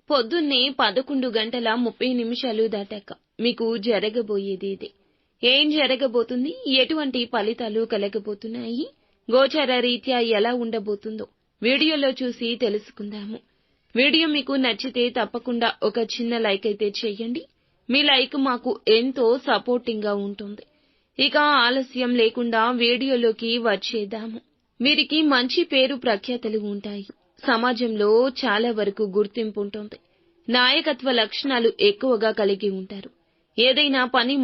పొద్దున్నే 11:30 దాటాక మీకు జరగబోయేది ఇదే. ఏం జరగబోతుంది? ఎటువంటి ఫలితాలు కలగబోతున్నాయి? గోచార రీత్యా ఎలా ఉండబోతుందో వీడియోలో చూసి తెలుసుకుందాము. వీడియో మీకు నచ్చితే తప్పకుండా ఒక చిన్న లైక్ అయితే చేయండి. మీ లైక్ మాకు ఎంతో సపోర్టింగ్ గా ఉంటుంది. ఇక ఆలస్యం లేకుండా వీడియోలోకి వచ్చేద్దాము. వీరికి మంచి పేరు ప్రఖ్యాతలు ఉంటాయి. సమాజంలో చాలా వరకు గుర్తింపు ఉంటుంది. నాయకత్వ లక్షణాలు ఎక్కువగా కలిగి ఉంటారు. ఏదైనా పని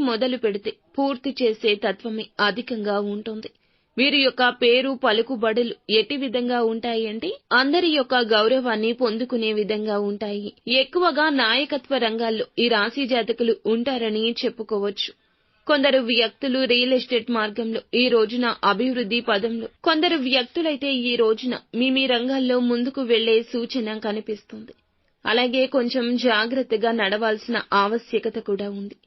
మొదలు పెడితే పూర్తి చేసే తత్వమే అధికంగా ఉంటుంది. వీరి యొక్క పేరు పలుకుబడులు ఎట్టి విధంగా ఉంటాయంటే అందరి యొక్క గౌరవాన్ని పొందుకునే విధంగా ఉంటాయి. ఎక్కువగా నాయకత్వ రంగాల్లో ఈ రాశి జాతకులు ఉంటారని చెప్పుకోవచ్చు. కొందరు వ్యక్తులు రియల్ ఎస్టేట్ మార్గంలో ఈ రోజున అభివృద్ధి పదంలో, కొందరు వ్యక్తులైతే ఈ రోజున మీ రంగాల్లో ముందుకు వెళ్లే సూచన కనిపిస్తుంది. అలాగే కొంచెం జాగ్రత్తగా నడవాల్సిన ఆవశ్యకత కూడా ఉంది.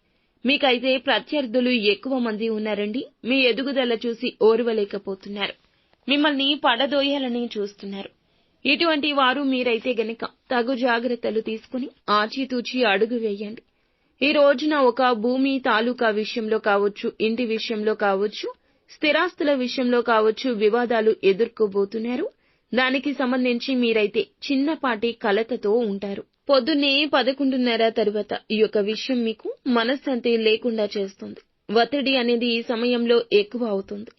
మీకైతే ప్రత్యర్థులు ఎక్కువ మంది ఉన్నారండి. మీ ఎదుగుదల చూసి ఓర్వలేకపోతున్నారు. మిమ్మల్ని పడదోయాలని చూస్తున్నారు. ఇటువంటి వారు మీరైతే గనక తగు జాగ్రత్తలు తీసుకుని ఆచితూచి అడుగు వేయండి. ఈ రోజున ఒక భూమి తాలూకా విషయంలో కావచ్చు, ఇంటి విషయంలో కావచ్చు, స్థిరాస్తుల విషయంలో కావచ్చు వివాదాలు ఎదుర్కోబోతున్నారు. దానికి సంబంధించి మీరైతే చిన్నపాటి కలతతో ఉంటారు. పొద్దున్నే 11:30 తరువాత ఈ యొక్క విషయం మీకు మనశ్శాంతి లేకుండా చేస్తుంది. ఒత్తిడి అనేది ఈ సమయంలో ఎక్కువ అవుతుంది.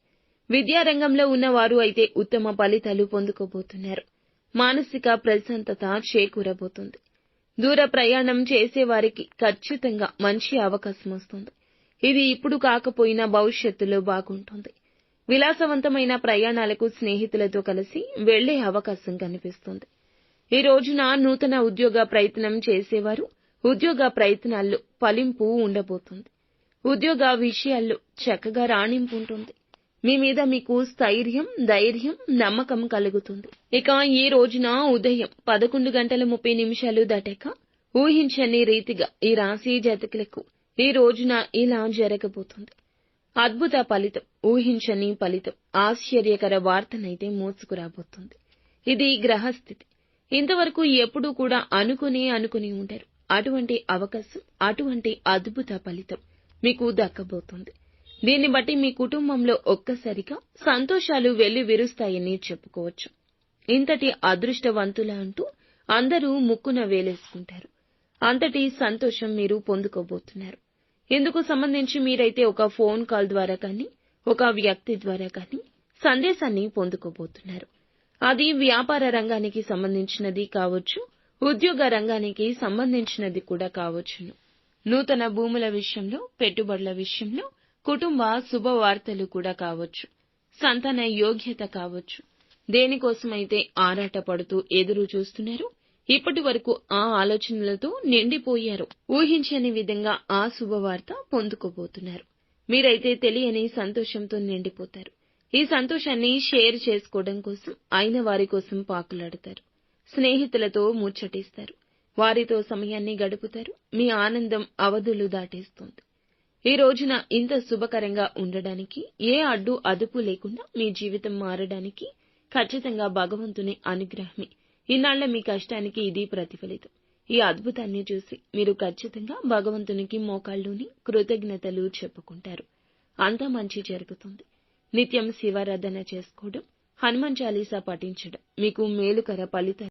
విద్యారంగంలో ఉన్నవారు అయితే ఉత్తమ ఫలితాలు పొందుకోబోతున్నారు. మానసిక ప్రశాంతత చేకూరబోతుంది. దూర ప్రయాణం చేసేవారికి ఖచ్చితంగా మంచి అవకాశం వస్తుంది. ఇది ఇప్పుడు కాకపోయినా భవిష్యత్తులో బాగుంటుంది. విలాసవంతమైన ప్రయాణాలకు స్నేహితులతో కలిసి వెళ్లే అవకాశం కనిపిస్తుంది. ఈ రోజున నూతన ఉద్యోగ ప్రయత్నం చేసేవారు ఉద్యోగ ప్రయత్నాల్లో ఫలింపు ఉండబోతుంది. ఉద్యోగ విషయాల్లో చక్కగా రాణింపు ఉంటుంది. మీ మీద మీకు స్థైర్యం, ధైర్యం, నమ్మకం కలుగుతుంది. ఇక ఈ రోజున ఉదయం 11:30 దాటాక ఊహించని రీతిగా ఈ రాశి జాతకులకు ఈ రోజున ఇలా జరగబోతుంది. అద్భుత ఫలితం, ఊహించని ఫలితం, ఆశ్చర్యకర వార్తనైతే మోసుకురాబోతుంది. ఇది గ్రహస్థితి. ఇంతవరకు ఎప్పుడూ కూడా అనుకుని ఉంటారు. అటువంటి అవకాశం, అటువంటి అద్భుత ఫలితం మీకు దక్కబోతుంది. దీన్ని బట్టి మీ కుటుంబంలో ఒక్కసారిగా సంతోషాలు వెల్లివిరుస్తాయని చెప్పుకోవచ్చు. ఇంతటి అదృష్టవంతులా అంటూ అందరూ ముక్కున వేలేసుకుంటారు. అంతటి సంతోషం మీరు పొందుకోబోతున్నారు. ఇందుకు సంబంధించి మీరైతే ఒక ఫోన్ కాల్ ద్వారా కానీ, ఒక వ్యక్తి ద్వారా కానీ సందేశాన్ని పొందుకోబోతున్నారు. అది వ్యాపార రంగానికి సంబంధించినది కావచ్చు, ఉద్యోగ రంగానికి సంబంధించినది కూడా కావచ్చును. నూతన భూముల విషయంలో, పెట్టుబడుల విషయంలో, కుటుంబ శుభవార్తలు కూడా కావచ్చు. సంతాన యోగ్యత కావచ్చు. దేనికోసమైతే ఆరాటపడుతూ ఎదురు చూస్తున్నారు, ఇప్పటి వరకు ఆ ఆలోచనలతో నిండిపోయారు. ఊహించని విధంగా ఆ శుభవార్త పొందుకోబోతున్నారు. మీరైతే తెలియని సంతోషంతో నిండిపోతారు. ఈ సంతోషాన్ని షేర్ చేసుకోవడం కోసం అయిన వారి కోసం పాకులాడతారు. స్నేహితులతో ముచ్చటిస్తారు. వారితో సమయాన్ని గడుపుతారు. మీ ఆనందం అవధులు దాటేస్తుంది. ఈ రోజున ఇంత శుభకరంగా ఉండడానికి, ఏ అడ్డు అదుపు లేకుండా మీ జీవితం మారడానికి ఖచ్చితంగా భగవంతుని అనుగ్రహమే. ఇన్నాళ్ల మీ కష్టానికి ఇది ప్రతిఫలితం. ఈ అద్భుతాన్ని చూసి మీరు ఖచ్చితంగా భగవంతునికి మోకాళ్ళూని కృతజ్ఞతలు చెప్పుకుంటారు. అంతా మంచి జరుగుతుంది. నిత్యం శివారాధన చేసుకోవడం, హనుమాన్ చాలీసా పఠించడం మీకు మేలుకర ఫలితాలు